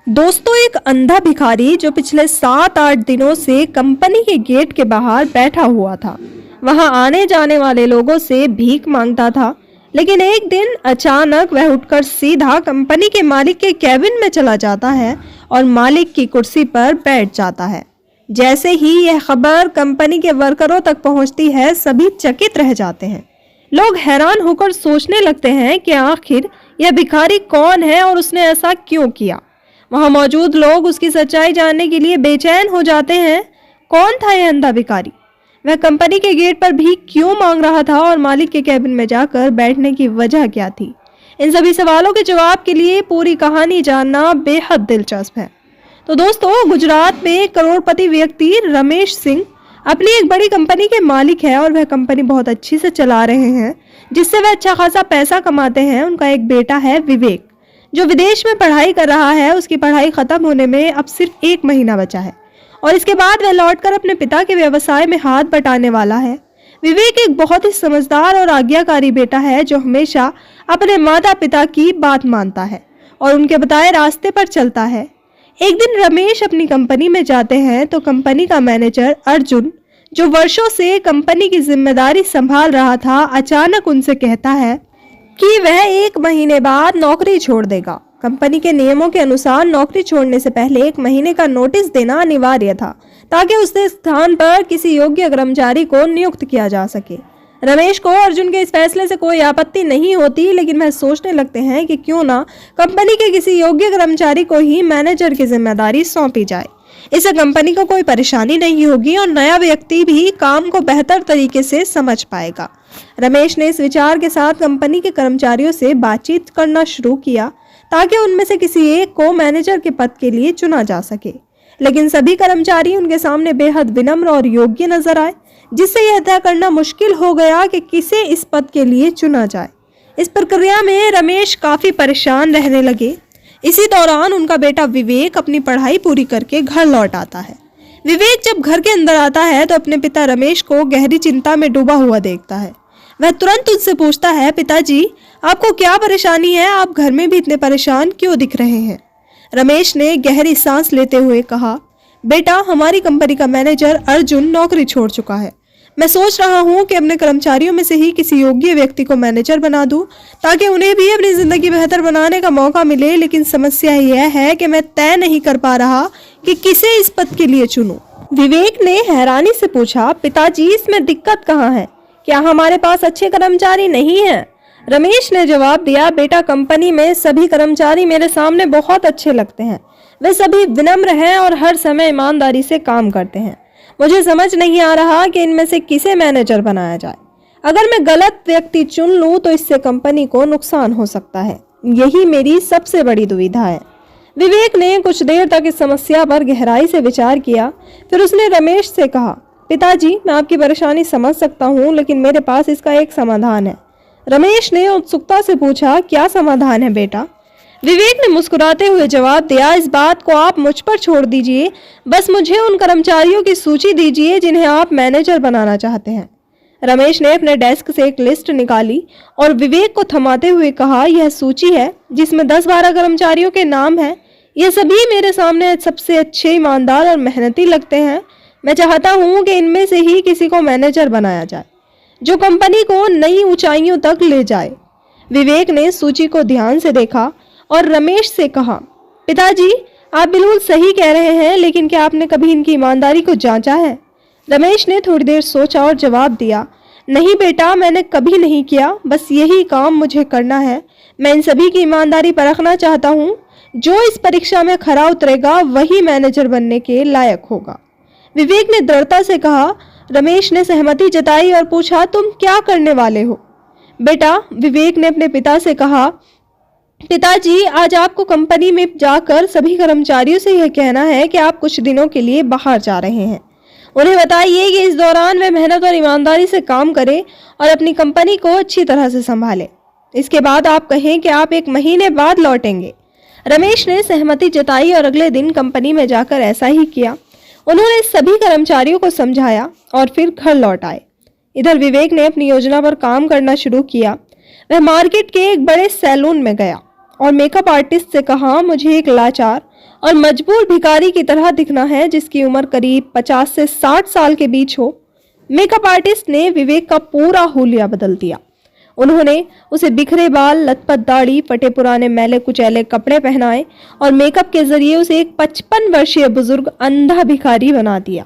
दोस्तों, एक अंधा भिखारी जो पिछले 7-8 दिनों से कंपनी के गेट के बाहर बैठा हुआ था, वहां आने जाने वाले लोगों से भीख मांगता था। लेकिन एक दिन अचानक वह उठकर सीधा कंपनी के मालिक के केबिन में चला जाता है और मालिक की कुर्सी पर बैठ जाता है। जैसे ही यह खबर कंपनी के वर्करों तक पहुंचती है, सभी चकित रह जाते हैं। लोग हैरान होकर सोचने लगते हैं कि आखिर यह भिखारी कौन है और उसने ऐसा क्यों किया। वहां मौजूद लोग उसकी सच्चाई जानने के लिए बेचैन हो जाते हैं। कौन था यह अंधा भिखारी? वह कंपनी के गेट पर भी क्यों मांग रहा था और मालिक के केबिन में जाकर बैठने की वजह क्या थी? इन सभी सवालों के जवाब के लिए पूरी कहानी जानना बेहद दिलचस्प है। तो दोस्तों, गुजरात में एक करोड़पति व्यक्ति रमेश सिंह अपनी एक बड़ी कंपनी के मालिक है और वह कंपनी बहुत अच्छी से चला रहे हैं, जिससे वह अच्छा खासा पैसा कमाते हैं। उनका एक बेटा है विवेक, जो विदेश में पढ़ाई कर रहा है। उसकी पढ़ाई खत्म होने में अब सिर्फ 1 महीना बचा है और इसके बाद वह लौटकर अपने पिता के व्यवसाय में हाथ बटाने वाला है। विवेक एक बहुत ही समझदार और आज्ञाकारी बेटा है, जो हमेशा अपने माता पिता की बात मानता है और उनके बताए रास्ते पर चलता है। एक दिन रमेश अपनी कंपनी में जाते हैं तो कंपनी का मैनेजर अर्जुन, जो वर्षों से कंपनी की जिम्मेदारी संभाल रहा था, अचानक उनसे कहता है कि वह 1 महीने बाद नौकरी छोड़ देगा। कंपनी के नियमों के अनुसार नौकरी छोड़ने से पहले 1 महीने का नोटिस देना अनिवार्य था, ताकि उसके स्थान पर किसी योग्य कर्मचारी को नियुक्त किया जा सके। रमेश को अर्जुन के इस फैसले से कोई आपत्ति नहीं होती, लेकिन वह सोचने लगते हैं कि क्यों ना कंपनी के किसी योग्य कर्मचारी को ही मैनेजर की जिम्मेदारी सौंपी जाए। इससे कंपनी को कोई परेशानी नहीं होगी और नया व्यक्ति भी काम को बेहतर तरीके से समझ पाएगा। रमेश ने इस विचार के साथ कंपनी के कर्मचारियों से बातचीत करना शुरू किया, ताकि उनमें से किसी एक को मैनेजर के पद के लिए चुना जा सके। लेकिन सभी कर्मचारी उनके सामने बेहद विनम्र और योग्य नजर आए, जिससे यह तय करना मुश्किल हो गया कि किसे इस पद के लिए चुना जाए। इस प्रक्रिया में रमेश काफी परेशान रहने लगे। इसी दौरान उनका बेटा विवेक अपनी पढ़ाई पूरी करके घर लौट आता है। विवेक जब घर के अंदर आता है तो अपने पिता रमेश को गहरी चिंता में डूबा हुआ देखता है। वह तुरंत उनसे पूछता है, पिताजी, आपको क्या परेशानी है? आप घर में भी इतने परेशान क्यों दिख रहे हैं? रमेश ने गहरी सांस लेते हुए कहा, बेटा, हमारी कंपनी का मैनेजर अर्जुन नौकरी छोड़ चुका है। मैं सोच रहा हूँ कि अपने कर्मचारियों में से ही किसी योग्य व्यक्ति को मैनेजर बना दूं, ताकि उन्हें भी अपनी जिंदगी बेहतर बनाने का मौका मिले। लेकिन समस्या यह है कि मैं तय नहीं कर पा रहा कि किसे इस पद के लिए चुनूं। विवेक ने हैरानी से पूछा, पिताजी, इसमें दिक्कत कहाँ है? क्या हमारे पास अच्छे कर्मचारी नहीं हैं? रमेश ने जवाब दिया, बेटा, कंपनी में सभी कर्मचारी मेरे सामने बहुत अच्छे लगते हैं। वे सभी विनम्र हैं और हर समय ईमानदारी से काम करते हैं। मुझे समझ नहीं आ रहा कि इनमें से किसे मैनेजर बनाया जाए। अगर मैं गलत व्यक्ति चुन लूं तो इससे कंपनी को नुकसान हो सकता है। यही मेरी सबसे बड़ी दुविधा है। विवेक ने कुछ देर तक इस समस्या पर गहराई से विचार किया। फिर उसने रमेश से कहा, पिताजी, मैं आपकी परेशानी समझ सकता हूँ, लेकिन मेरे पास इसका एक समाधान है। रमेश ने उत्सुकता से पूछा, क्या समाधान है बेटा? विवेक ने मुस्कुराते हुए जवाब दिया, इस बात को आप मुझ पर छोड़ दीजिए। बस मुझे उन कर्मचारियों की सूची दीजिए जिन्हें आप मैनेजर बनाना चाहते हैं। रमेश ने अपने डेस्क से एक लिस्ट निकाली और विवेक को थमाते हुए कहा, यह सूची है जिसमें 10-12 कर्मचारियों के नाम हैं। ये सभी मेरे सामने सबसे अच्छे, ईमानदार और मेहनती लगते हैं। मैं चाहता हूँ कि इनमें से ही किसी को मैनेजर बनाया जाए, जो कंपनी को नई ऊंचाइयों तक ले जाए। विवेक ने सूची को ध्यान से देखा और रमेश से कहा, पिताजी, आप बिल्कुल सही कह रहे हैं, लेकिन क्या आपने कभी इनकी ईमानदारी को जांचा है? रमेश ने थोड़ी देर सोचा और जवाब दिया, नहीं बेटा, मैंने कभी नहीं किया। बस यही काम मुझे करना है। मैं इन सभी की ईमानदारी परखना चाहता हूँ। जो इस परीक्षा में खरा उतरेगा वही मैनेजर बनने के लायक होगा। विवेक ने दृढ़ता से कहा। रमेश ने सहमति जताई और पूछा, तुम क्या करने वाले हो? बेटा, विवेक ने अपने पिता से कहा, पिताजी, आज आपको कंपनी में जाकर सभी कर्मचारियों से यह कहना है कि आप कुछ दिनों के लिए बाहर जा रहे हैं। उन्हें बताइए कि इस दौरान वे मेहनत और ईमानदारी से काम करें और अपनी कंपनी को अच्छी तरह से संभालें। इसके बाद आप कहें कि आप 1 महीने बाद लौटेंगे। रमेश ने सहमति जताई और अगले दिन कंपनी में जाकर ऐसा ही किया। उन्होंने सभी कर्मचारियों को समझाया और फिर घर लौट आए। इधर विवेक ने अपनी योजना पर काम करना शुरू किया। वह मार्केट के एक बड़े सैलून में गया और मेकअप आर्टिस्ट से कहा, मुझे एक लाचार और मजबूर भिखारी की तरह दिखना है जिसकी उम्र करीब 50 से 60 साल के बीच हो। मेकअप आर्टिस्ट ने विवेक का पूरा हुलिया बदल दिया। उन्होंने उसे बिखरे बाल, लथपथ दाढ़ी, फटे पुराने मैले कुचैले कपड़े पहनाए और मेकअप के जरिए उसे एक 55 वर्षीय बुजुर्ग अंधा भिखारी बना दिया।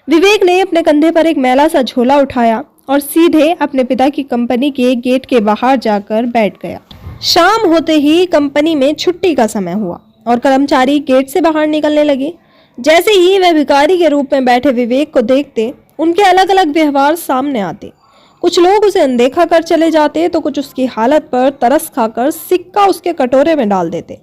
विवेक ने अपने कंधे पर एक मैला सा झोला उठाया और सीधे अपने पिता की कंपनी के गेट के बाहर जाकर बैठ गया। शाम होते ही कंपनी में छुट्टी का समय हुआ और कर्मचारी गेट से बाहर निकलने लगे। जैसे ही वह भिखारी के रूप में बैठे विवेक को देखते, उनके अलग अलग व्यवहार सामने आते। कुछ लोग उसे अनदेखा कर चले जाते तो कुछ उसकी हालत पर तरस खाकर सिक्का उसके कटोरे में डाल देते।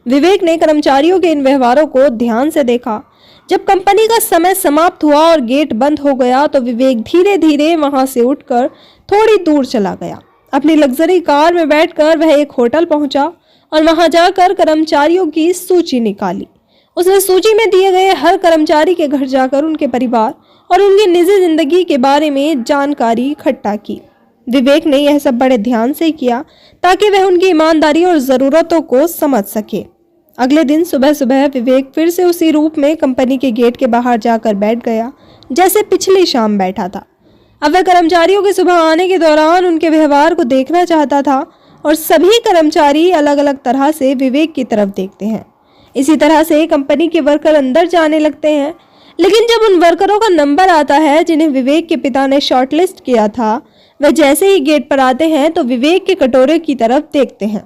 विवेक ने कर्मचारियों के इन व्यवहारों को ध्यान से देखा। जब कंपनी का समय समाप्त हुआ और गेट बंद हो गया तो विवेक धीरे धीरे वहां से उठकर थोड़ी दूर चला गया। अपनी लग्जरी कार में बैठकर वह एक होटल पहुंचा और वहां जाकर कर्मचारियों की सूची निकाली। उसने सूची में दिए गए हर कर्मचारी के घर जाकर उनके परिवार और उनकी निजी जिंदगी के बारे में जानकारी इकट्ठा की। विवेक ने यह सब बड़े ध्यान से किया ताकि वह उनकी ईमानदारी और ज़रूरतों को समझ सके। अगले दिन सुबह सुबह विवेक फिर से उसी रूप में कंपनी के गेट के बाहर जाकर बैठ गया जैसे पिछली शाम बैठा था। अब वह कर्मचारियों के सुबह आने के दौरान उनके व्यवहार को देखना चाहता था और सभी कर्मचारी अलग अलग तरह से विवेक की तरफ देखते हैं। इसी तरह से कंपनी के वर्कर अंदर जाने लगते हैं, लेकिन जब उन वर्करों का नंबर आता है जिन्हें विवेक के पिता ने शॉर्टलिस्ट किया था, वह जैसे ही गेट पर आते हैं तो विवेक के कटोरे की तरफ देखते हैं।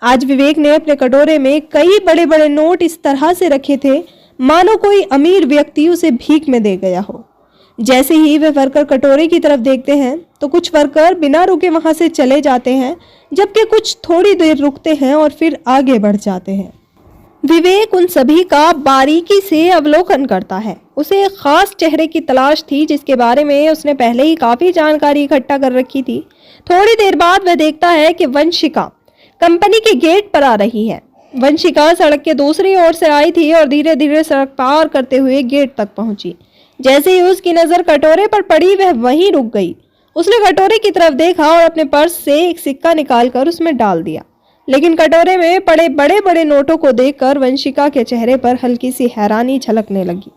आज विवेक ने अपने कटोरे में कई बड़े बड़े नोट इस तरह से रखे थे मानो कोई अमीर व्यक्ति उसे भीख में दे गया हो। जैसे ही वह वर्कर कटोरे की तरफ देखते हैं तो कुछ वर्कर बिना रुके वहां से चले जाते हैं, जबकि कुछ थोड़ी देर रुकते हैं और फिर आगे बढ़ जाते हैं। विवेक उन सभी का बारीकी से अवलोकन करता है। उसे एक खास चेहरे की तलाश थी जिसके बारे में उसने पहले ही काफी जानकारी इकट्ठा कर रखी थी। थोड़ी देर बाद वह देखता है कि वंशिका कंपनी के गेट पर आ रही है। वंशिका सड़क के दूसरी ओर से आई थी और धीरे धीरे सड़क पार करते हुए गेट तक पहुंची। जैसे ही उसकी नजर कटोरे पर पड़ी, वह वहीं रुक गई। उसने कटोरे की तरफ देखा और अपने पर्स से एक सिक्का निकालकर उसमें डाल दिया, लेकिन कटोरे में पड़े बड़े बड़े नोटों को देखकर वंशिका के चेहरे पर हल्की सी हैरानी झलकने लगी।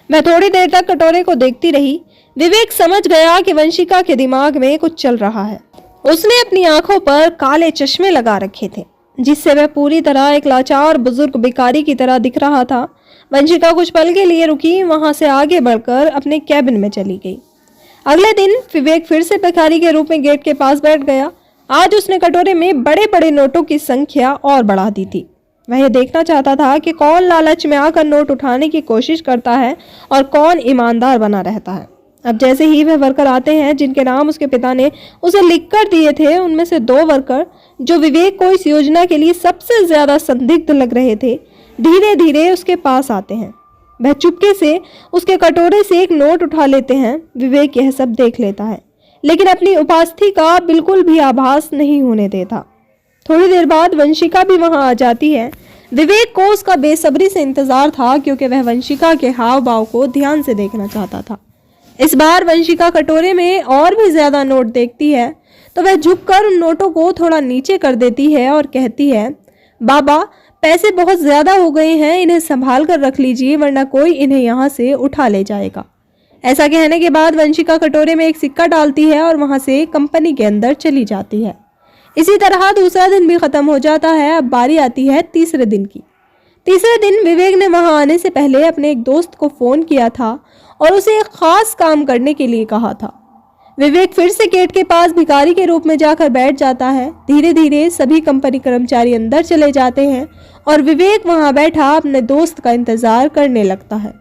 वह थोड़ी देर तक कटोरे को देखती रही। विवेक समझ गया कि वंशिका के दिमाग में कुछ चल रहा है। उसने अपनी आंखों पर काले चश्मे लगा रखे थे जिससे वह पूरी तरह एक लाचार बुजुर्ग भिखारी की तरह दिख रहा था। वंशिका कुछ पल के लिए रुकी, वहां से आगे बढ़कर अपने कैबिन में चली गई। अगले दिन विवेक फिर से भिखारी के रूप में गेट के पास बैठ गया। आज उसने कटोरे में बड़े बड़े नोटों की संख्या और बढ़ा दी थी। वह यह देखना चाहता था कि कौन लालच में आकर नोट उठाने की कोशिश करता है और कौन ईमानदार बना रहता है। अब जैसे ही वह वर्कर आते हैं जिनके नाम उसके पिता ने उसे लिख कर दिए थे, उनमें से 2 वर्कर जो विवेक को इस योजना के लिए सबसे ज्यादा संदिग्ध लग रहे थे, धीरे धीरे उसके पास आते हैं। वह चुपके से उसके कटोरे से एक नोट उठा लेते हैं। विवेक यह सब देख लेता है, लेकिन अपनी उपस्थिति का बिल्कुल भी आभास नहीं होने देता। थोड़ी देर बाद वंशिका भी वहां आ जाती है। विवेक को उसका बेसब्री से इंतजार था क्योंकि वह वंशिका के हाव भाव को ध्यान से देखना चाहता था। इस बार वंशिका कटोरे में और भी ज्यादा नोट देखती है तो वह झुककर उन नोटों को थोड़ा नीचे कर देती है और कहती है, बाबा पैसे बहुत ज्यादा हो गए हैं, इन्हें संभाल कर रख लीजिए वरना कोई इन्हें यहाँ से उठा ले जाएगा। ऐसा कहने के बाद वंशिका कटोरे में एक सिक्का डालती है और वहां से कंपनी के अंदर चली जाती है। इसी तरह दूसरा दिन भी खत्म हो जाता है। अब बारी आती है तीसरे दिन की। तीसरे दिन विवेक ने वहां आने से पहले अपने एक दोस्त को फोन किया था और उसे एक खास काम करने के लिए कहा था। विवेक फिर से गेट के पास भिखारी के रूप में जाकर बैठ जाता है। धीरे धीरे सभी कंपनी कर्मचारी अंदर चले जाते हैं और विवेक वहां बैठा अपने दोस्त का इंतजार करने लगता है।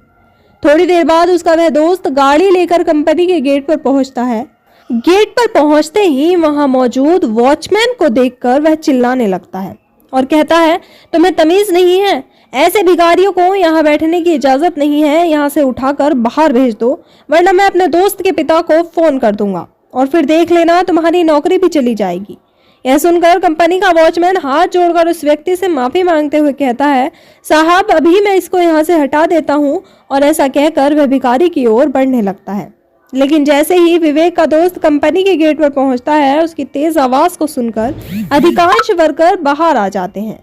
थोड़ी देर बाद उसका वह दोस्त गाड़ी लेकर कंपनी के गेट पर पहुंचता है। गेट पर पहुंचते ही वहां मौजूद वॉचमैन को देखकर वह चिल्लाने लगता है और कहता है, तुम्हें तमीज नहीं है? ऐसे भिखारियों को यहाँ बैठने की इजाजत नहीं है। यहाँ से उठाकर बाहर भेज दो वरना मैं अपने दोस्त के पिता को फोन कर दूंगा और फिर देख लेना तुम्हारी नौकरी भी चली जाएगी। यह सुनकर कंपनी का वॉचमैन हाथ जोड़कर उस व्यक्ति से माफी मांगते हुए कहता है, साहब अभी मैं इसको यहाँ से हटा देता हूँ। और ऐसा कहकर वह भिखारी की ओर बढ़ने लगता है। लेकिन जैसे ही विवेक का दोस्त कंपनी के गेट पर पहुंचता है, उसकी तेज आवाज को सुनकर अधिकांश वर्कर बाहर आ जाते हैं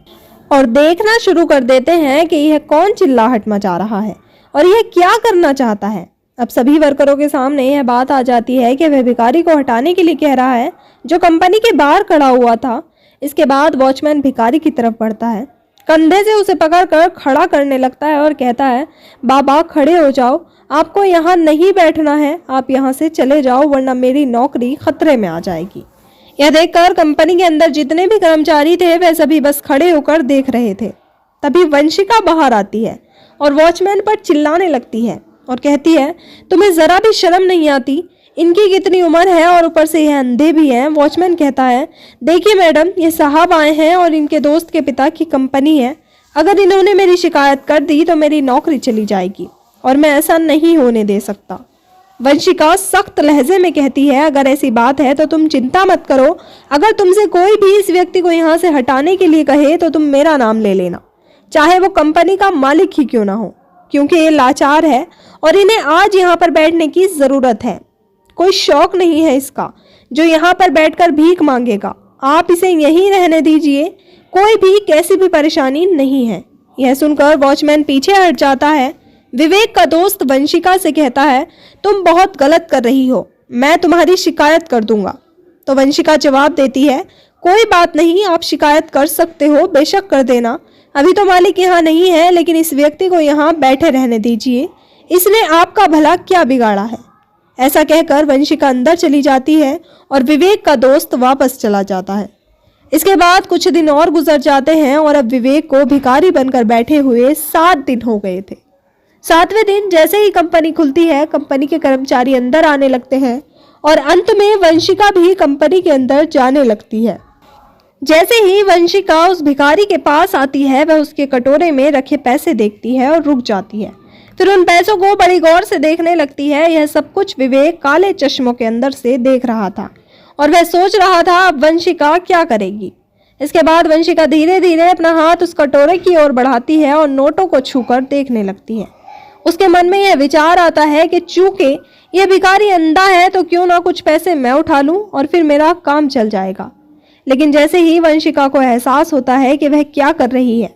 और देखना शुरू कर देते हैं कि यह कौन चिल्लाहट मचा रहा है और यह क्या करना चाहता है। अब सभी वर्करों के सामने यह बात आ जाती है कि वह भिखारी को हटाने के लिए कह रहा है जो कंपनी के बाहर खड़ा हुआ था। इसके बाद वॉचमैन भिखारी की तरफ बढ़ता है, कंधे से उसे पकड़कर खड़ा करने लगता है और कहता है, बाबा खड़े हो जाओ, आपको यहाँ नहीं बैठना है, आप यहाँ से चले जाओ वरना मेरी नौकरी खतरे में आ जाएगी। यह देखकर कंपनी के अंदर जितने भी कर्मचारी थे वह सभी बस खड़े होकर देख रहे थे। तभी वंशिका बाहर आती है और वॉचमैन पर चिल्लाने लगती है और कहती है, तुम्हें जरा भी शर्म नहीं आती? इनकी कितनी उम्र है और ऊपर से यह अंधे भी हैं। वॉचमैन कहता है, देखिए मैडम, ये साहब आए हैं और इनके दोस्त के पिता की कंपनी है। अगर इन्होंने मेरी शिकायत कर दी तो मेरी नौकरी चली जाएगी और मैं ऐसा नहीं होने दे सकता। वंशिका सख्त लहजे में कहती है, अगर ऐसी बात है तो तुम चिंता मत करो। अगर तुमसे कोई भी इस व्यक्ति को यहाँ से हटाने के लिए कहे तो तुम मेरा नाम ले लेना, चाहे वो कंपनी का मालिक ही क्यों ना हो, क्योंकि ये लाचार है और इन्हें आज यहाँ पर बैठने की जरूरत है। कोई शौक नहीं है इसका जो यहाँ पर बैठकर भीख मांगेगा। आप इसे यहीं रहने दीजिए, कोई भी कैसी भी परेशानी नहीं है। यह सुनकर वॉचमैन पीछे हट जाता है। विवेक का दोस्त वंशिका से कहता है, तुम बहुत गलत कर रही हो, मैं तुम्हारी शिकायत कर दूंगा। तो वंशिका जवाब देती है, कोई बात नहीं, आप शिकायत कर सकते हो, बेशक कर देना। अभी तो मालिक यहाँ नहीं है, लेकिन इस व्यक्ति को यहाँ बैठे रहने दीजिए, इसने आपका भला क्या बिगाड़ा है। ऐसा कहकर वंशिका अंदर चली जाती है और विवेक का दोस्त वापस चला जाता है। इसके बाद कुछ दिन और गुजर जाते हैं और अब विवेक को भिखारी बनकर बैठे हुए 7 दिन हो गए थे। 7वें दिन जैसे ही कंपनी खुलती है, कंपनी के कर्मचारी अंदर आने लगते हैं और अंत में वंशिका भी कंपनी के अंदर जाने लगती है। जैसे ही वंशिका उस भिखारी के पास आती है, वह उसके कटोरे में रखे पैसे देखती है और रुक जाती है। फिर उन पैसों को बड़ी गौर से देखने लगती है। यह सब कुछ विवेक काले चश्मों के अंदर से देख रहा था और वह सोच रहा था अब वंशिका क्या करेगी। इसके बाद वंशिका धीरे धीरे अपना हाथ उस कटोरे की ओर बढ़ाती है और नोटों को छूकर देखने लगती है। उसके मन में यह विचार आता है कि चूंकि यह भिखारी अंधा है तो क्यों ना कुछ पैसे मैं उठा लूं और फिर मेरा काम चल जाएगा। लेकिन जैसे ही वंशिका को एहसास होता है कि वह क्या कर रही है,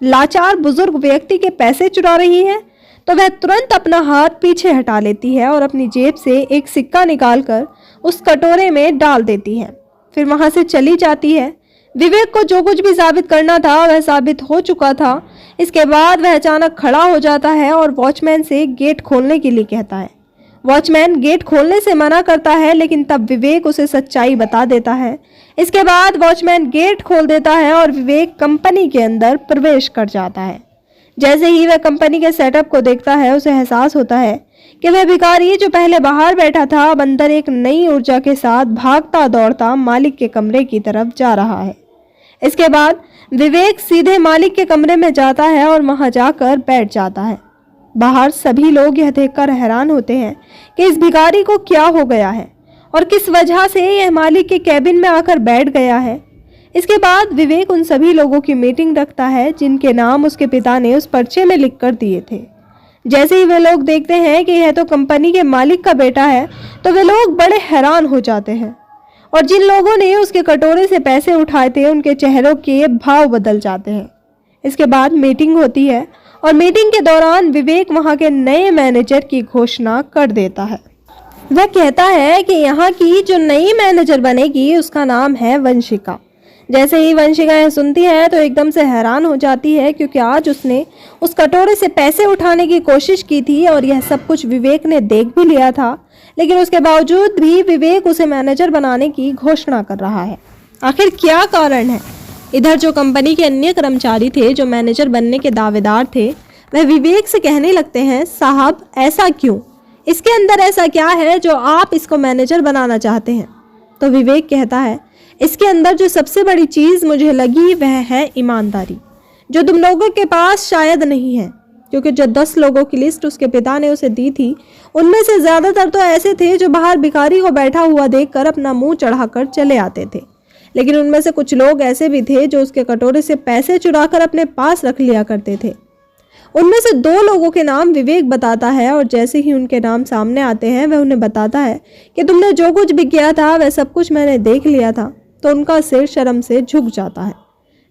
लाचार बुजुर्ग व्यक्ति के पैसे चुरा रही है, तो वह तुरंत अपना हाथ पीछे हटा लेती है और अपनी जेब से एक सिक्का निकालकर उस कटोरे में डाल देती है। फिर वहां से चली जाती है। विवेक को जो कुछ भी साबित करना था वह साबित हो चुका था। इसके बाद वह अचानक खड़ा हो जाता है और वॉचमैन से गेट खोलने के लिए कहता है। वॉचमैन गेट खोलने से मना करता है, लेकिन तब विवेक उसे सच्चाई बता देता है। इसके बाद वॉचमैन गेट खोल देता है और विवेक कंपनी के अंदर प्रवेश कर जाता है। जैसे ही वह कंपनी के सेटअप को देखता है, उसे एहसास होता है कि वह भिखारी जो पहले बाहर बैठा था अब अंदर एक नई ऊर्जा के साथ भागता दौड़ता मालिक के कमरे की तरफ जा रहा है। इसके बाद विवेक सीधे मालिक के कमरे में जाता है और वहां जाकर बैठ जाता है। बाहर सभी लोग यह देखकर हैरान होते हैं कि इस भिखारी को क्या हो गया है और किस वजह से यह मालिक के कैबिन में आकर बैठ गया है। इसके बाद विवेक उन सभी लोगों की मीटिंग रखता है जिनके नाम उसके पिता ने उस पर्चे में लिख कर दिए थे। जैसे ही वे लोग देखते हैं कि यह तो कंपनी के मालिक का बेटा है, तो वे लोग बड़े हैरान हो जाते हैं और जिन लोगों ने उसके कटोरे से पैसे उठाए थे उनके चेहरों के भाव बदल जाते हैं। इसके बाद मीटिंग होती है और मीटिंग के दौरान विवेक वहां के नए मैनेजर की घोषणा कर देता है। वह कहता है कि यहाँ की जो नई मैनेजर बनेगी उसका नाम है वंशिका। जैसे ही वंशिका यह सुनती है तो एकदम से हैरान हो जाती है, क्योंकि आज उसने उस कटोरे से पैसे उठाने की कोशिश की थी और यह सब कुछ विवेक ने देख भी लिया था, लेकिन उसके बावजूद भी विवेक उसे मैनेजर बनाने की घोषणा कर रहा है। आखिर क्या कारण है? इधर जो कंपनी के अन्य कर्मचारी थे जो मैनेजर बनने के दावेदार थे, वह विवेक से कहने लगते हैं, साहब ऐसा क्यों? इसके अंदर ऐसा क्या है जो आप इसको मैनेजर बनाना चाहते हैं? तो विवेक कहता है, इसके अंदर जो सबसे बड़ी चीज मुझे लगी वह है ईमानदारी, जो तुम लोगों के पास शायद नहीं है। क्योंकि जो 10 लोगों की लिस्ट उसके पिता ने उसे दी थी, उनमें से ज्यादातर तो ऐसे थे जो बाहर भिखारी को बैठा हुआ देखकर अपना मुंह चढ़ाकर चले आते थे, लेकिन उनमें से कुछ लोग ऐसे भी थे जो उसके कटोरे से पैसे चुराकर अपने पास रख लिया करते थे। उनमें से 2 लोगों के नाम विवेक बताता है और जैसे ही उनके नाम सामने आते हैं वह उन्हें बताता है कि तुमने जो कुछ भी किया था वह सब कुछ मैंने देख लिया था। तो उनका सिर शर्म से झुक जाता है।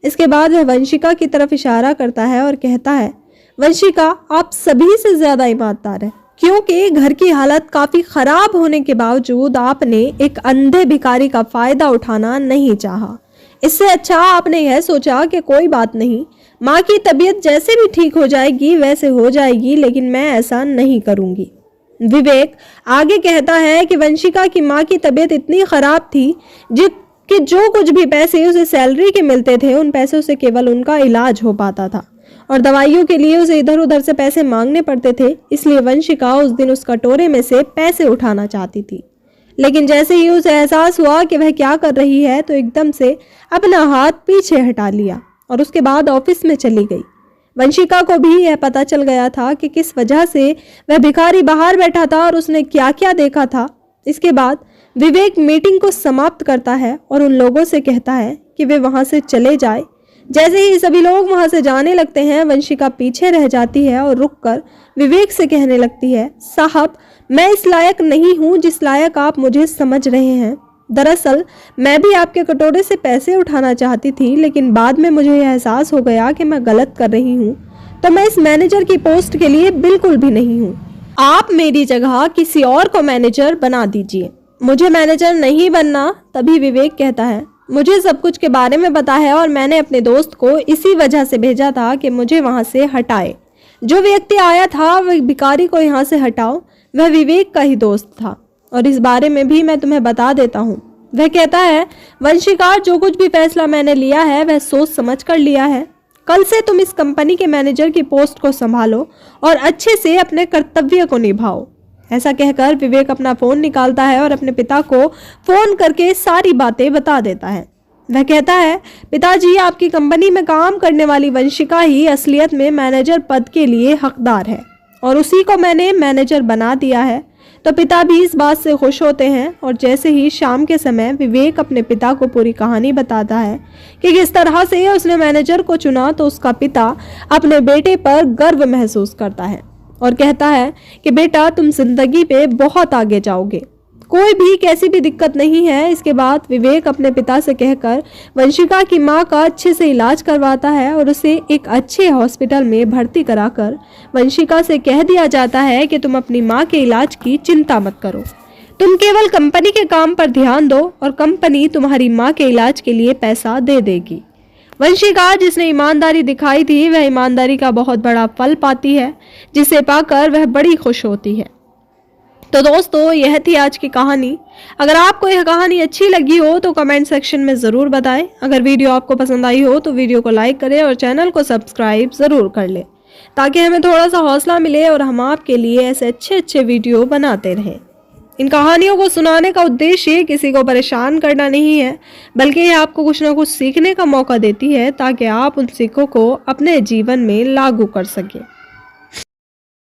इसके बाद वह वंशिका की तरफ इशारा करता है और कहता है, वंशिका आप सभी से ज्यादा ईमानदार है, क्योंकि घर की हालत काफी खराब होने के बावजूद आपने एक अंधे भिखारी का फायदा उठाना नहीं चाहा। इससे अच्छा आपने यह सोचा कि कोई बात नहीं, माँ की तबीयत जैसे भी ठीक हो जाएगी वैसे हो जाएगी, लेकिन मैं ऐसा नहीं करूंगी। विवेक आगे कहता है कि वंशिका की माँ की तबीयत इतनी खराब थी कि जो कुछ भी पैसे उसे सैलरी के मिलते थे उन पैसों से केवल उनका इलाज हो पाता था और दवाइयों के लिए उसे इधर उधर से पैसे मांगने पड़ते थे। इसलिए वंशिका उस दिन उस कटोरे में से पैसे उठाना चाहती थी, लेकिन जैसे ही उसे एहसास हुआ कि वह क्या कर रही है तो एकदम से अपना हाथ पीछे हटा लिया और उसके बाद ऑफिस में चली गई। वंशिका को भी यह पता चल गया था कि किस वजह से वह भिखारी बाहर बैठा था और उसने क्या क्या देखा था। इसके बाद विवेक मीटिंग को समाप्त करता है और उन लोगों से कहता है कि वे वहां से चले जाए। जैसे ही सभी लोग वहां से जाने लगते हैं वंशिका पीछे रह जाती है और रुककर विवेक से कहने लगती है, साहब मैं इस लायक नहीं हूं जिस लायक आप मुझे समझ रहे हैं। दरअसल मैं भी आपके कटोरे से पैसे उठाना चाहती थी, लेकिन बाद में मुझे यह एहसास हो गया कि मैं गलत कर रही हूँ, तो मैं इस मैनेजर की पोस्ट के लिए बिल्कुल भी नहीं हूँ। आप मेरी जगह किसी और को मैनेजर बना दीजिए, मुझे मैनेजर नहीं बनना। तभी विवेक कहता है, मुझे सब कुछ के बारे में पता है और मैंने अपने दोस्त को इसी वजह से भेजा था कि मुझे वहां से हटाए। जो व्यक्ति आया था वह भिखारी को यहाँ से हटाओ, वह विवेक का ही दोस्त था और इस बारे में भी मैं तुम्हें बता देता हूँ। वह कहता है, वंशिका जो कुछ भी फैसला मैंने लिया है वह सोच समझ कर लिया है। कल से तुम इस कंपनी के मैनेजर की पोस्ट को संभालो और अच्छे से अपने कर्तव्य को निभाओ। ऐसा कहकर विवेक अपना फोन निकालता है और अपने पिता को फोन करके सारी बातें बता देता है। वह कहता है, पिताजी आपकी कंपनी में काम करने वाली वंशिका ही असलियत में मैनेजर पद के लिए हकदार है और उसी को मैंने मैनेजर बना दिया है। तो पिता भी इस बात से खुश होते हैं और जैसे ही शाम के समय विवेक अपने पिता को पूरी कहानी बताता है कि किस तरह से उसने मैनेजर को चुना, तो उसका पिता अपने बेटे पर गर्व महसूस करता है और कहता है कि बेटा तुम जिंदगी पे बहुत आगे जाओगे, कोई भी कैसी भी दिक्कत नहीं है। इसके बाद विवेक अपने पिता से कहकर वंशिका की मां का अच्छे से इलाज करवाता है और उसे एक अच्छे हॉस्पिटल में भर्ती कराकर वंशिका से कह दिया जाता है कि तुम अपनी मां के इलाज की चिंता मत करो, तुम केवल कंपनी के काम पर ध्यान दो और कंपनी तुम्हारी मां के इलाज के लिए पैसा दे देगी। वंशिका जिसने ईमानदारी दिखाई थी वह ईमानदारी का बहुत बड़ा फल पाती है, जिसे पाकर वह बड़ी खुश होती है। तो दोस्तों यह थी आज की कहानी। अगर आपको यह कहानी अच्छी लगी हो तो कमेंट सेक्शन में ज़रूर बताएं। अगर वीडियो आपको पसंद आई हो तो वीडियो को लाइक करें और चैनल को सब्सक्राइब ज़रूर कर लें, ताकि हमें थोड़ा सा हौसला मिले और हम आपके लिए ऐसे अच्छे अच्छे वीडियो बनाते रहें। इन कहानियों को सुनाने का उद्देश्य किसी को परेशान करना नहीं है, बल्कि यह आपको कुछ ना कुछ सीखने का मौका देती है, ताकि आप उन सीखों को अपने जीवन में लागू कर सकें।